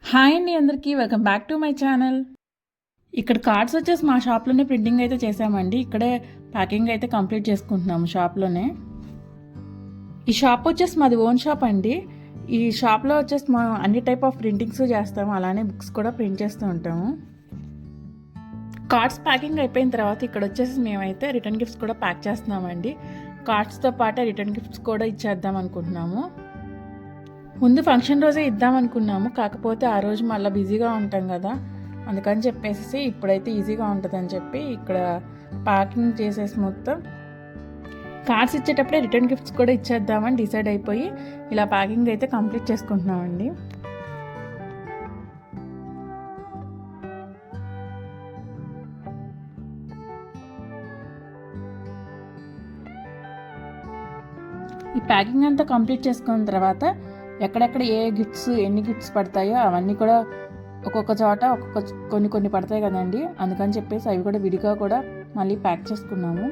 Hi అండి అందరికీ welcome back to my channel. ఇక్కడ కార్డ్స్ వచ్చేసి మా షాప్లోనే ప్రింటింగ్ అయితే చేసామండి. ఇక్కడే ప్యాకింగ్ అయితే కంప్లీట్ చేసుకుంటున్నాము షాప్లోనే. ఈ షాప్ వచ్చేసి మాది ఓన్ షాప్ అండి. ఈ షాప్లో వచ్చేసి మనం అన్ని టైప్ ఆఫ్ ప్రింటింగ్స్ చేస్తాము, అలానే బుక్స్ కూడా ప్రింట్ చేస్తూ ఉంటాము. కార్డ్స్ ప్యాకింగ్ అయిపోయిన తర్వాత ఇక్కడ వచ్చేసి మేమైతే రిటర్న్ గిఫ్ట్స్ కూడా ప్యాక్ చేస్తున్నామండి. కార్డ్స్తో పాటే రిటర్న్ గిఫ్ట్స్ కూడా ఇచ్చేద్దాం అనుకుంటున్నాము. ముందు ఫంక్షన్ రోజే ఇద్దాం అనుకున్నాము, కాకపోతే ఆ రోజు మళ్ళీ బిజీగా ఉంటాం కదా, అందుకని చెప్పేసి ఇప్పుడైతే ఈజీగా ఉంటుందని చెప్పి ఇక్కడ ప్యాకింగ్ చేసేసి మొత్తం కార్డ్స్ ఇచ్చేటప్పుడే రిటర్న్ గిఫ్ట్స్ కూడా ఇచ్చేద్దామని డిసైడ్ అయిపోయి ఇలా ప్యాకింగ్ అయితే కంప్లీట్ చేసుకుంటున్నామండి. ఈ ప్యాకింగ్ అంతా కంప్లీట్ చేసుకున్న తర్వాత ఎక్కడెక్కడ ఏ గిఫ్ట్స్ ఎన్ని గిఫ్ట్స్ పడతాయో అవన్నీ కూడా ఒక్కొక్క చోట కొన్ని పడతాయి కదండి, అందుకని చెప్పేసి అవి కూడా విడిగా కూడా మళ్ళీ ప్యాక్ చేసుకున్నాము.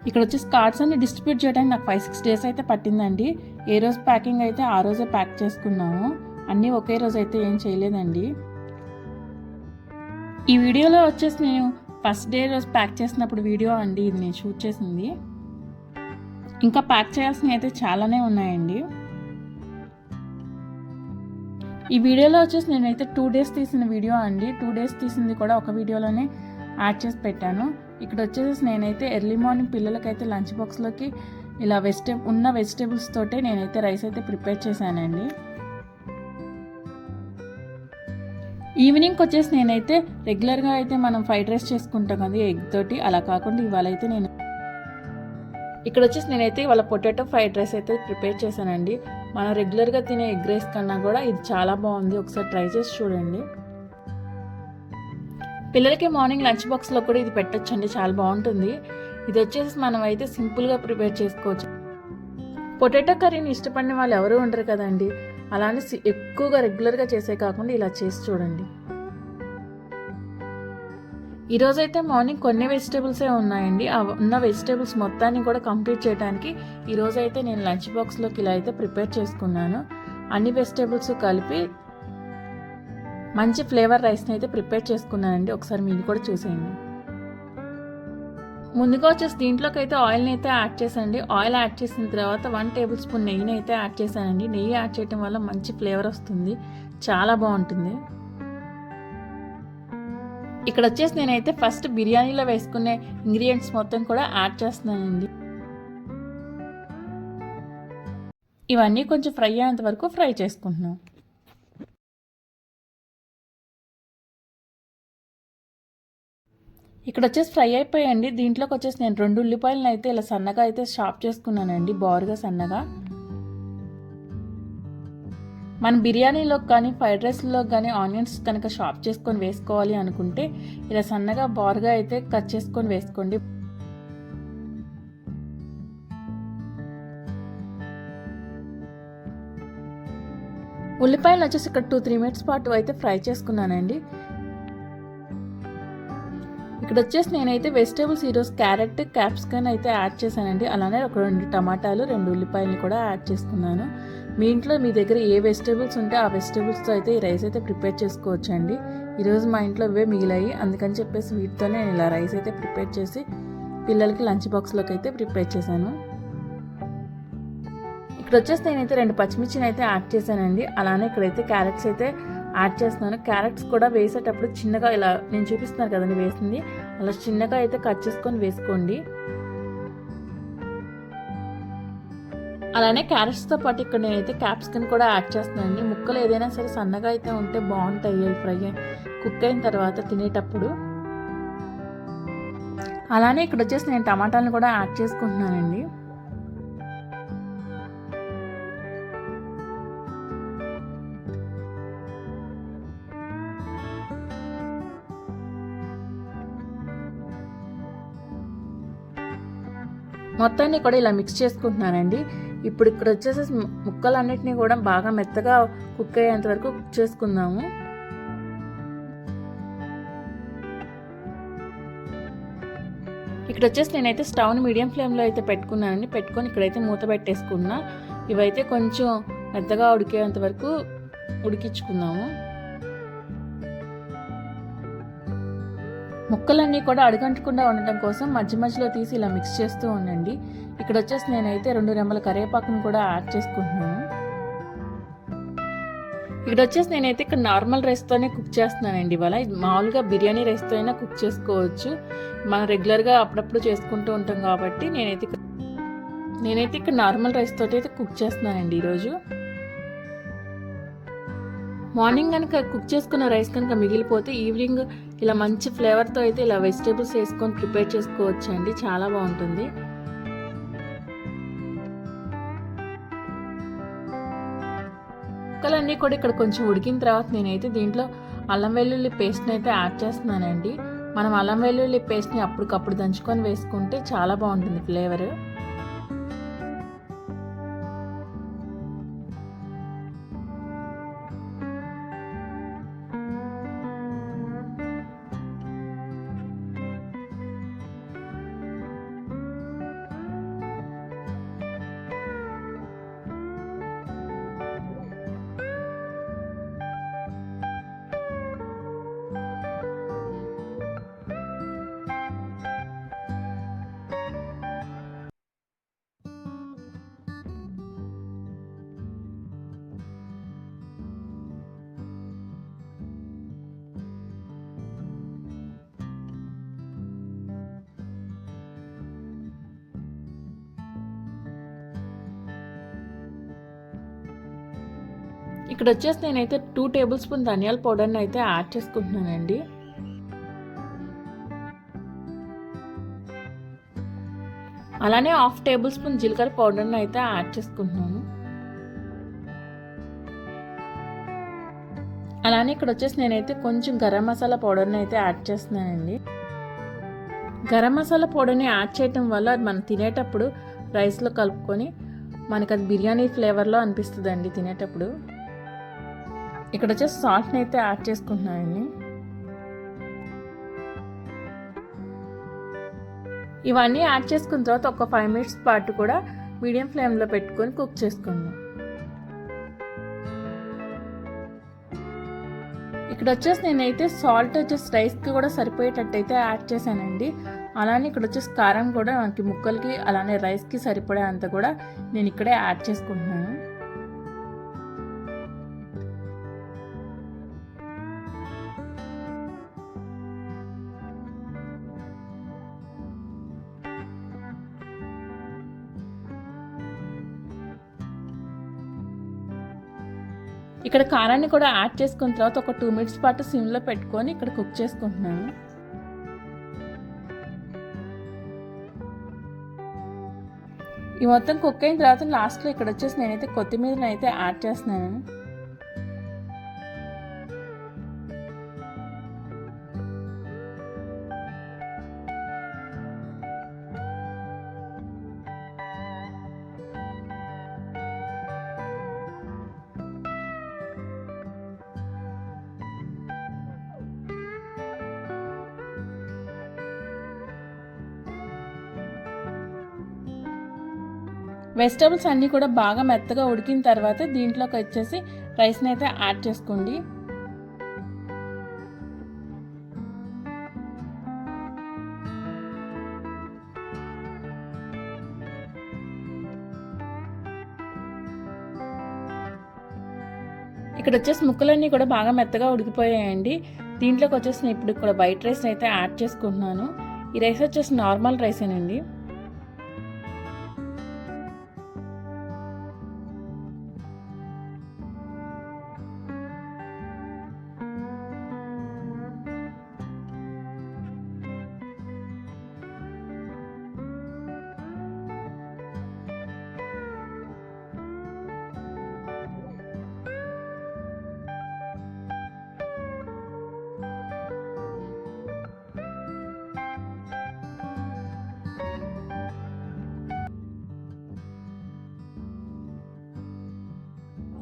ఇక్కడ వచ్చేసి కార్డ్స్ అన్ని డిస్ట్రిబ్యూట్ చేయడానికి నాకు 5-6 డేస్ అయితే పట్టిందండి. ఏ రోజు ప్యాకింగ్ అయితే ఆ రోజే ప్యాక్ చేసుకున్నాము, అన్నీ ఒకే రోజు అయితే ఏం చేయలేదండి. ఈ వీడియోలో వచ్చేసి నేను ఫస్ట్ డే రోజు ప్యాక్ చేసినప్పుడు వీడియో అండి ఇది నేను షూట్ చేసింది. ఇంకా ప్యాక్ చేయాల్సినవి అయితే చాలానే ఉన్నాయండి. ఈ వీడియోలో వచ్చేసి నేనైతే 2 డేస్ తీసిన వీడియో అండి. 2 డేస్ తీసింది కూడా ఒక వీడియోలోనే యాడ్ చేసి పెట్టాను. ఇక్కడ వచ్చేసి నేనైతే ఎర్లీ మార్నింగ్ పిల్లలకైతే లంచ్ బాక్స్లోకి ఇలా వెజిటేబుల్స్ తోటే నేనైతే రైస్ అయితే ప్రిపేర్ చేశానండి. ఈవినింగ్కి వచ్చేసి నేనైతే రెగ్యులర్గా అయితే మనం ఫ్రైడ్ రైస్ చేసుకుంటాం కదా ఎగ్ తోటి, అలా కాకుండా ఇవాళ అయితే ఇక్కడ వచ్చేసి నేనైతే ఇవాళ పొటాటో ఫ్రైడ్ రైస్ అయితే ప్రిపేర్ చేశానండి. మనం రెగ్యులర్గా తినే ఎగ్ రైస్ కన్నా కూడా ఇది చాలా బాగుంది, ఒకసారి ట్రై చేసి చూడండి. పిల్లలకి మార్నింగ్ లంచ్ బాక్స్లో కూడా ఇది పెట్టొచ్చండి, చాలా బాగుంటుంది. ఇది వచ్చేసి మనం అయితే సింపుల్గా ప్రిపేర్ చేసుకోవచ్చు. పొటాటో కర్రీని ఇష్టపడిన వాళ్ళు ఎవరు ఉండరు కదండి, అలానే ఎక్కువగా రెగ్యులర్గా చేసే కాకుండా ఇలా చేసి చూడండి. ఈరోజైతే మార్నింగ్ కొన్ని వెజిటేబుల్సే ఉన్నాయండి. ఆ ఉన్న వెజిటేబుల్స్ మొత్తాన్ని కూడా కంప్లీట్ చేయడానికి ఈరోజైతే నేను లంచ్ బాక్స్లోకి ఇలా అయితే ప్రిపేర్ చేసుకున్నాను. అన్ని వెజిటేబుల్స్ కలిపి మంచి ఫ్లేవర్ రైస్ని అయితే ప్రిపేర్ చేసుకున్నానండి. ఒకసారి మీరు కూడా చూసేయండి. ముందుగా వచ్చేసి దీంట్లోకి అయితే ఆయిల్ని అయితే యాడ్ చేశానండి. ఆయిల్ యాడ్ చేసిన తర్వాత 1 టేబుల్ స్పూన్ నెయ్యిని అయితే యాడ్ చేశానండి. నెయ్యి యాడ్ చేయడం వల్ల మంచి ఫ్లేవర్ వస్తుంది, చాలా బాగుంటుంది. ఇక్కడ వచ్చేసి నేనైతే ఫస్ట్ బిర్యానీలో వేసుకునే ఇంగ్రీడియంట్స్ మొత్తం కూడా యాడ్ చేస్తున్నానండి. ఇవన్నీ కొంచెం ఫ్రై అయ్యేంత వరకు ఫ్రై చేసుకుంటున్నాం. ఇక్కడ వచ్చేసి ఫ్రై అయిపోయాయండి. దీంట్లోకి వచ్చేసి నేను 2 ఉల్లిపాయలను అయితే ఇలా సన్నగా అయితే చాప్ చేసుకున్నానండి, బారుగా సన్నగా. మన బిర్యానీలో కానీ ఫ్రైడ్ రైస్లో కానీ ఆనియన్స్ కనుక చాప్ చేసుకొని వేసుకోవాలి అనుకుంటే ఇలా సన్నగా బారుగా అయితే కట్ చేసుకొని వేసుకోండి. ఉల్లిపాయలు వచ్చేసి ఇక్కడ 2-3 మినిట్స్ పాటు అయితే ఫ్రై చేసుకున్నానండి. ఇక్కడ వచ్చేసి నేనైతే వెజిటేబుల్స్ ఈరోజు క్యారెట్, క్యాప్సికమ్ అయితే యాడ్ చేశానండి. అలానే ఒక 2 టమాటాలు, 2 ఉల్లిపాయలు కూడా యాడ్ చేసుకున్నాను. మీ ఇంట్లో మీ దగ్గర ఏ వెజిటేబుల్స్ ఉంటే ఆ వెజిటేబుల్స్తో అయితే ఈ రైస్ అయితే ప్రిపేర్ చేసుకోవచ్చు అండి. ఈరోజు మా ఇంట్లో ఇవే మిగిలాయి, అందుకని చెప్పేసి వీటితోనే నేను ఇలా రైస్ అయితే ప్రిపేర్ చేసి పిల్లలకి లంచ్ బాక్స్లోకి అయితే ప్రిపేర్ చేశాను. ఇక్కడ వచ్చేసి నేనైతే 2 పచ్చిమిర్చిని అయితే యాడ్ చేశానండి. అలానే ఇక్కడైతే క్యారెట్స్ అయితే యాడ్ చేస్తున్నాను. క్యారెట్స్ కూడా వేసేటప్పుడు చిన్నగా ఇలా నేను చూపిస్తున్నాను కదండి వేసింది, అలా చిన్నగా అయితే కట్ చేసుకొని వేసుకోండి. అలానే క్యారెట్స్తో పాటు ఇక్కడ నేనైతే క్యాప్సికమ్ కూడా యాడ్ చేస్తున్నానండి. ముక్కలు ఏదైనా సరే సన్నగా అయితే ఉంటే బాగుంటాయి ఫ్రై కుక్ అయిన తర్వాత తినేటప్పుడు. అలానే ఇక్కడ వచ్చేసి నేను టమాటాలను కూడా యాడ్ చేసుకుంటున్నానండి. మొత్తాన్ని కూడా ఇలా మిక్స్ చేసుకుంటున్నానండి. ఇప్పుడు ఇక్కడ వచ్చేసి ముక్కలన్నిటినీ కూడా బాగా మెత్తగా కుక్ అయ్యేంత వరకు కుక్ చేసుకుందాము. ఇక్కడ వచ్చేసి నేనైతే స్టవ్ని మీడియం ఫ్లేమ్లో అయితే పెట్టుకున్నానండి. పెట్టుకొని ఇక్కడైతే మూత పెట్టేసుకున్నా. ఇవైతే కొంచెం మెత్తగా ఉడికేంత వరకు ఉడికించుకుందాము. ముక్కలన్నీ కూడా అడుగంటకుండా ఉండటం కోసం మధ్య మధ్యలో తీసి ఇలా మిక్స్ చేస్తూ ఉండండి. ఇక్కడ వచ్చేసి నేనైతే 2 రెమ్మల కరివేపాకును కూడా యాడ్ చేసుకుంటున్నాను. ఇక్కడ వచ్చేసి నేనైతే ఇక్కడ నార్మల్ రైస్తోనే కుక్ చేస్తున్నానండి ఇవాళ. మామూలుగా బిర్యానీ రైస్తో అయినా కుక్ చేసుకోవచ్చు. మనం రెగ్యులర్గా అప్పుడప్పుడు చేసుకుంటూ ఉంటాం కాబట్టి నేనైతే ఇక్కడ నార్మల్ రైస్ తోటి అయితే కుక్ చేస్తున్నానండి ఈరోజు. మార్నింగ్ కనుక కుక్ చేసుకున్న రైస్ కనుక మిగిలిపోతే ఈవినింగ్ ఇలా మంచి ఫ్లేవర్తో అయితే ఇలా వెజిటేబుల్స్ వేసుకొని ప్రిపేర్ చేసుకోవచ్చు అండి. చాలా బాగుంటుంది. ముక్కలన్నీ కూడా ఇక్కడ కొంచెం ఉడికిన తర్వాత నేనైతే దీంట్లో అల్లం వెల్లుల్లి పేస్ట్ని అయితే యాడ్ చేస్తున్నానండి. మనం అల్లం వెల్లుల్లి పేస్ట్ని అప్పటికప్పుడు దంచుకొని వేసుకుంటే చాలా బాగుంటుంది ఫ్లేవర్. ఇక్కడ వచ్చేసి నేనైతే 2 టేబుల్ స్పూన్ ధనియాల పౌడర్ని అయితే యాడ్ చేసుకుంటున్నానండి. అలానే 1/2 టేబుల్ స్పూన్ జీలకర్ర పౌడర్ని అయితే యాడ్ చేసుకుంటున్నాను. అలానే ఇక్కడ వచ్చేసి నేనైతే కొంచెం గరం మసాలా పౌడర్ని అయితే యాడ్ చేస్తున్నానండి. గరం మసాలా పౌడర్ని యాడ్ చేయటం వల్ల అది మనం తినేటప్పుడు రైస్లో కలుపుకొని మనకు అది బిర్యానీ ఫ్లేవర్లో అనిపిస్తుంది అండి తినేటప్పుడు. ఇక్కడ వచ్చేసి సాల్ట్ని అయితే యాడ్ చేసుకుంటున్నానండి. ఇవన్నీ యాడ్ చేసుకున్న తర్వాత ఒక 5 మినిట్స్ పాటు కూడా మీడియం ఫ్లేమ్లో పెట్టుకొని కుక్ చేసుకుందాం. ఇక్కడ వచ్చేసి నేనైతే సాల్ట్ వచ్చేసి రైస్కి కూడా సరిపోయేటట్టు అయితే యాడ్ చేశానండి. అలానే ఇక్కడ వచ్చేసి కారం కూడా మనకి ముక్కలకి అలానే రైస్కి సరిపడే అంత కూడా నేను ఇక్కడే యాడ్ చేసుకుంటున్నాను. ఇక్కడ కారాన్ని కూడా యాడ్ చేసుకున్న తర్వాత ఒక 2 మినిట్స్ పాటు సిమ్లో పెట్టుకొని ఇక్కడ కుక్ చేసుకుంటున్నాను. ఈ మొత్తం కుక్ అయిన తర్వాత లాస్ట్లో ఇక్కడ వచ్చేసి నేనైతే కొత్తిమీరని అయితే యాడ్ చేస్తున్నాను. వెజిటబుల్స్ అన్నీ కూడా బాగా మెత్తగా ఉడికిన తర్వాత దీంట్లోకి వచ్చేసి రైస్ని అయితే యాడ్ చేసుకోండి. ఇక్కడ వచ్చేసి ముక్కలన్నీ కూడా బాగా మెత్తగా ఉడికిపోయాయండి. దీంట్లోకి వచ్చేసి నేను ఇప్పుడు ఇక్కడ వైట్ రైస్ అయితే యాడ్ చేసుకుంటున్నాను. ఈ రైస్ వచ్చేసి నార్మల్ రైసేనండి.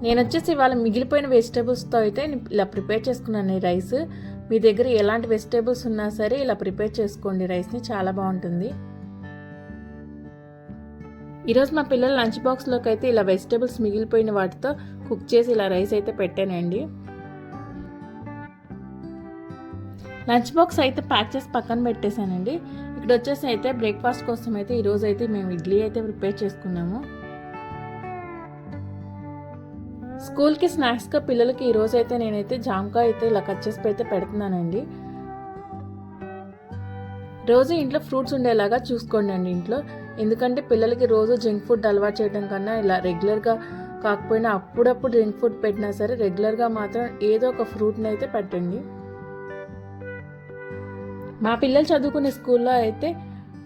నేను వచ్చేసి ఇవాళ మిగిలిపోయిన వెజిటేబుల్స్తో అయితే ఇలా ప్రిపేర్ చేసుకున్నాను ఈ రైస్. మీ దగ్గర ఎలాంటి వెజిటేబుల్స్ ఉన్నా సరే ఇలా ప్రిపేర్ చేసుకోండి రైస్ని, చాలా బాగుంటుంది. ఈరోజు మా పిల్లల లంచ్ బాక్స్లోకి అయితే ఇలా వెజిటేబుల్స్ మిగిలిపోయిన వాటితో కుక్ చేసి ఇలా రైస్ అయితే పెట్టానండి. లంచ్ బాక్స్ అయితే ప్యాక్ చేసి పక్కన పెట్టేశానండి. ఇక్కడ వచ్చేసి అయితే బ్రేక్ఫాస్ట్ కోసం అయితే ఈరోజు అయితే మేము ఇడ్లీ అయితే ప్రిపేర్ చేసుకున్నాము. స్కూల్కి స్నాక్స్గా పిల్లలకి ఈరోజు అయితే నేనైతే జామకాయ అయితే ఇలా కట్ చేసి అయితే పెడుతున్నానండి. రోజు ఇంట్లో ఫ్రూట్స్ ఉండేలాగా చూసుకోండి అండి ఇంట్లో. ఎందుకంటే పిల్లలకి రోజు జంక్ ఫుడ్ అలవాటు చేయడం కన్నా ఇలా రెగ్యులర్గా కాకపోయినా అప్పుడప్పుడు జంక్ ఫుడ్ పెట్టినా సరే రెగ్యులర్గా మాత్రం ఏదో ఒక ఫ్రూట్ని అయితే పెట్టండి. మా పిల్లలు చదువుకునే స్కూల్లో అయితే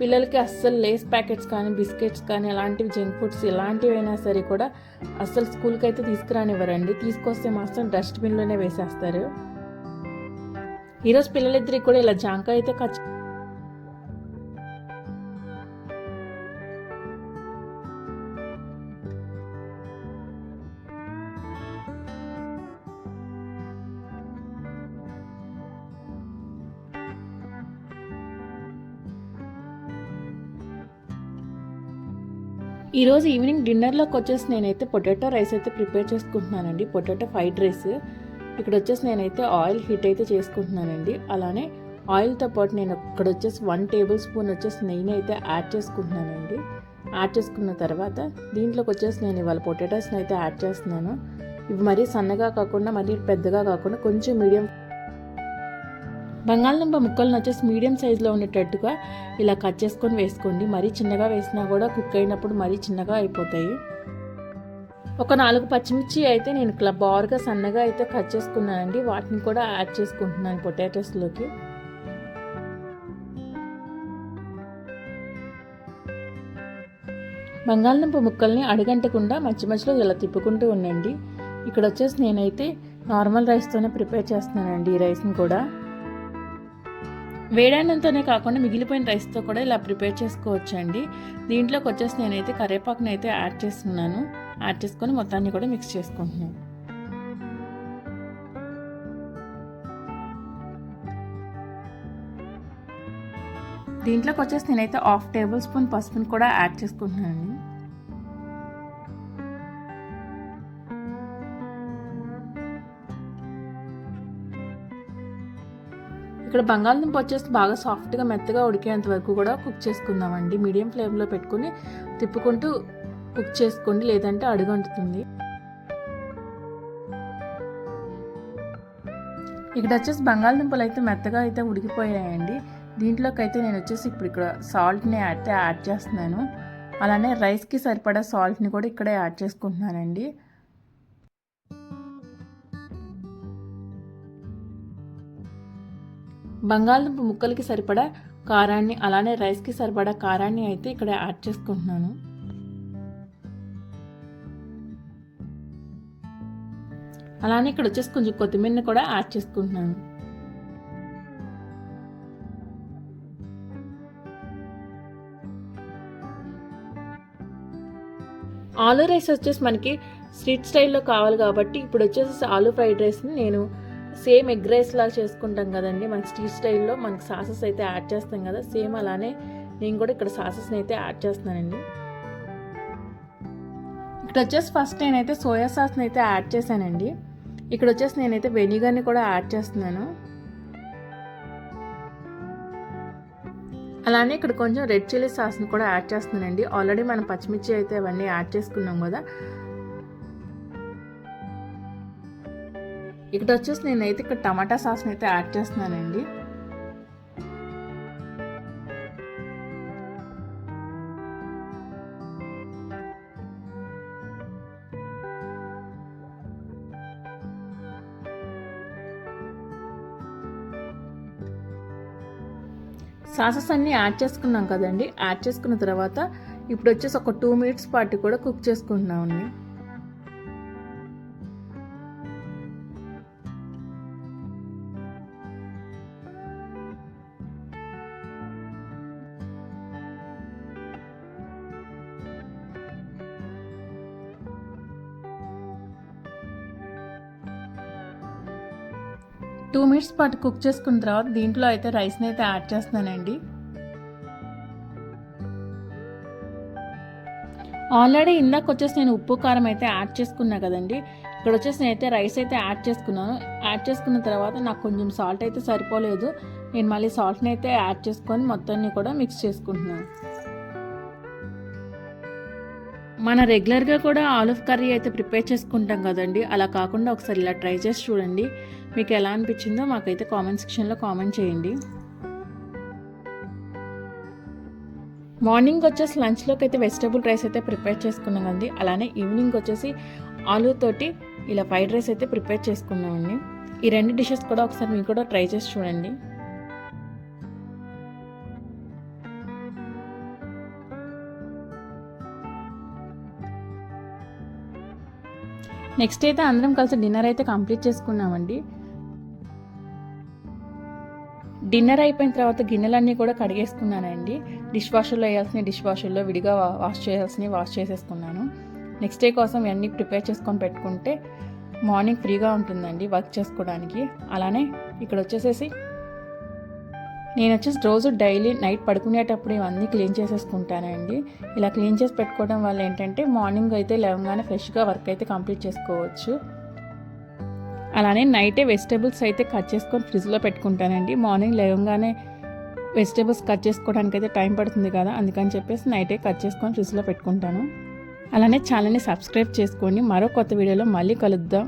పిల్లలకి అస్సలు లేస్ ప్యాకెట్స్ కానీ బిస్కెట్స్ కానీ అలాంటివి జంక్ ఫుడ్స్ ఎలాంటివి అయినా సరే కూడా అస్సలు స్కూల్కి అయితే తీసుకురానివ్వరండి. తీసుకొస్తే మాత్రం డస్ట్బిన్లోనే వేసేస్తారు. ఈరోజు పిల్లలిద్దరికి కూడా ఇలా జాంకాయ అయితే ఈరోజు ఈవినింగ్ డిన్నర్లోకి వచ్చేసి నేనైతే పొటాటో రైస్ అయితే ప్రిపేర్ చేసుకుంటున్నానండి. Potato fried rice. ఇక్కడ వచ్చేసి నేనైతే ఆయిల్ హీట్ అయితే చేసుకుంటున్నానండి. అలానే ఆయిల్తో పాటు నేను ఇక్కడ వచ్చేసి 1 టేబుల్ స్పూన్ వచ్చేసి నెయ్యిని అయితే యాడ్ చేసుకుంటున్నానండి. యాడ్ చేసుకున్న తర్వాత దీంట్లోకి వచ్చేసి నేను ఇవాళ పొటాటోస్ని అయితే యాడ్ చేస్తున్నాను. ఇవి మరీ సన్నగా కాకుండా మరీ పెద్దగా కాకుండా కొంచెం మీడియం. బంగాళదుంప ముక్కలను వచ్చేసి మీడియం సైజులో ఉండేటట్టుగా ఇలా కట్ చేసుకొని వేసుకోండి. మరీ చిన్నగా వేసినా కూడా కుక్ అయినప్పుడు మరీ చిన్నగా అయిపోతాయి. ఒక 4 పచ్చిమిర్చి అయితే నేను ఇట్లా బారుగా సన్నగా అయితే కట్ చేసుకున్నానండి. వాటిని కూడా యాడ్ చేసుకుంటున్నాను పొటాటోస్లోకి. బంగాళదుంప ముక్కల్ని అడుగంటకుండా మధ్య మధ్యలో ఇలా తిప్పుకుంటూ ఉండండి. ఇక్కడ వచ్చేసి నేనైతే నార్మల్ రైస్తోనే ప్రిపేర్ చేస్తున్నానండి ఈ రైస్ని కూడా. వేడన్నంతోనే కాకుండా మిగిలిపోయిన రైస్తో కూడా ఇలా ప్రిపేర్ చేసుకోవచ్చండి. దీంట్లోకి వచ్చేసి నేనైతే కరివేపాకుని అయితే యాడ్ చేస్తున్నాను. యాడ్ చేసుకొని మొత్తాన్ని కూడా మిక్స్ చేసుకుంటున్నాను. దీంట్లోకి వచ్చేసి నేనైతే 1/2 టేబుల్ స్పూన్ పసుపుని కూడా యాడ్ చేసుకుంటున్నాను. ఇక్కడ బంగాళదుంప వచ్చేసి బాగా సాఫ్ట్గా మెత్తగా ఉడికేంత వరకు కూడా కుక్ చేసుకుందామండి. మీడియం ఫ్లేమ్లో పెట్టుకుని తిప్పుకుంటూ కుక్ చేసుకోండి, లేదంటే అడుగంటుతుంది. ఇక్కడ వచ్చేసి బంగాళదుంపలు అయితే మెత్తగా అయితే ఉడికిపోయాయండి. దీంట్లోకి అయితే నేను వచ్చేసి ఇప్పుడు ఇక్కడ సాల్ట్ని అయితే యాడ్ చేస్తున్నాను. అలానే రైస్కి సరిపడా సాల్ట్ని కూడా ఇక్కడే యాడ్ చేసుకుంటున్నానండి. బంగాళదుంప ముక్కలకి సరిపడా కారాన్ని అలానే రైస్కి సరిపడా కారాన్ని అయితే ఇక్కడ యాడ్ చేసుకుంటున్నాను. అలానే ఇక్కడ వచ్చేసి కొంచెం కొత్తిమీరని కూడా యాడ్ చేసుకుంటున్నాను. ఆలూ రైస్ వచ్చేసి మనకి స్ట్రీట్ స్టైల్లో కావాలి కాబట్టి ఇప్పుడు వచ్చేసి ఆలూ ఫ్రైడ్ రైస్ని నేను సేమ్ ఎగ్ రైస్ లాగా చేసుకుంటాం కదండి, మనకి స్ట్రీట్ స్టైల్లో మనకి సాసెస్ అయితే యాడ్ చేస్తాం కదా, సేమ్ అలానే నేను కూడా ఇక్కడ సాసెస్ని అయితే యాడ్ చేస్తున్నానండి. ఇక్కడ వచ్చేసి ఫస్ట్ నేనైతే సోయా సాస్ని అయితే యాడ్ చేశానండి. ఇక్కడ వచ్చేసి నేనైతే వెనిగర్ని కూడా యాడ్ చేస్తున్నాను. అలానే ఇక్కడ కొంచెం రెడ్ చిల్లీ సాస్ని కూడా యాడ్ చేస్తున్నానండి. ఆల్రెడీ మనం పచ్చిమిర్చి అయితే అవన్నీ యాడ్ చేసుకున్నాం కదా. ఇక్కడ వచ్చేసి నేనైతే ఇక్కడ టమాటా సాస్ని అయితే యాడ్ చేస్తున్నానండి. సాసెస్ అన్నీ యాడ్ చేసుకున్నాం కదండి. యాడ్ చేసుకున్న తర్వాత ఇప్పుడు వచ్చేసి ఒక 2 మినిట్స్ పాటు కూడా కుక్ చేసుకుంటున్నామండి. 2 మినిట్స్ పాటు కుక్ చేసుకున్న తర్వాత దీంట్లో అయితే రైస్ని అయితే యాడ్ చేస్తున్నానండి. ఆల్రెడీ ఇందాక వచ్చేసి నేను ఉప్పు కారం అయితే యాడ్ చేసుకున్నా కదండి. ఇక్కడ వచ్చేసి నేనైతే రైస్ అయితే యాడ్ చేసుకున్నాను. యాడ్ చేసుకున్న తర్వాత నాకు కొంచెం సాల్ట్ అయితే సరిపోలేదు. నేను మళ్ళీ సాల్ట్ని అయితే యాడ్ చేసుకొని మొత్తాన్ని కూడా మిక్స్ చేసుకుంటున్నాను. మన రెగ్యులర్గా కూడా ఆలివ్ కర్రీ అయితే ప్రిపేర్ చేసుకుంటాం కదండి, అలా కాకుండా ఒకసారి ఇలా ట్రై చేసి చూడండి. మీకు ఎలా అనిపించిందో మాకైతే కామెంట్ సెక్షన్లో కామెంట్ చేయండి. మార్నింగ్ వచ్చేసి లంచ్లోకి అయితే వెజిటబుల్ రైస్ అయితే ప్రిపేర్ చేసుకున్నాం కదండి. అలానే ఈవినింగ్ వచ్చేసి ఆలూ తోటి ఇలా ఫ్రైడ్ రైస్ అయితే ప్రిపేర్ చేసుకున్నామండి. ఈ 2 డిషెస్ కూడా ఒకసారి మీరు కూడా ట్రై చేసి చూడండి. నెక్స్ట్ అయితే అందరం కలిసి డిన్నర్ అయితే కంప్లీట్ చేసుకున్నామండి. డిన్నర్ అయిపోయిన తర్వాత గిన్నెలన్నీ కూడా కడిగేసుకున్నానండి. డిష్ వాషర్లో వేయాల్సిన డిష్ వాషర్లో, విడిగా వాష్ చేయాల్సినవి వాష్ చేసేసుకున్నాను. నెక్స్ట్ డే కోసం ఇవన్నీ ప్రిపేర్ చేసుకొని పెట్టుకుంటే మార్నింగ్ ఫ్రీగా ఉంటుందండి వర్క్ చేసుకోవడానికి. అలానే ఇక్కడ వచ్చేసేసి నేను రోజు డైలీ నైట్ పడుకునేటప్పుడు ఇవన్నీ క్లీన్ చేసేసుకుంటానండి. ఇలా క్లీన్ చేసి పెట్టుకోవడం వల్ల ఏంటంటే మార్నింగ్ అయితే లేవగానే ఫ్రెష్గా వర్క్ అయితే కంప్లీట్ చేసుకోవచ్చు. అలానే నైటే వెజిటేబుల్స్ అయితే కట్ చేసుకొని ఫ్రిడ్జ్లో పెట్టుకుంటానండి. మార్నింగ్ లేవగానే వెజిటేబుల్స్ కట్ చేసుకోవడానికి అయితే టైం పడుతుంది కదా, అందుకని చెప్పేసి నైటే కట్ చేసుకొని ఫ్రిడ్జ్లో పెట్టుకుంటాను. అలానే ఛానల్ని సబ్స్క్రైబ్ చేసుకోండి. మరో కొత్త వీడియోలో మళ్ళీ కలుద్దాం.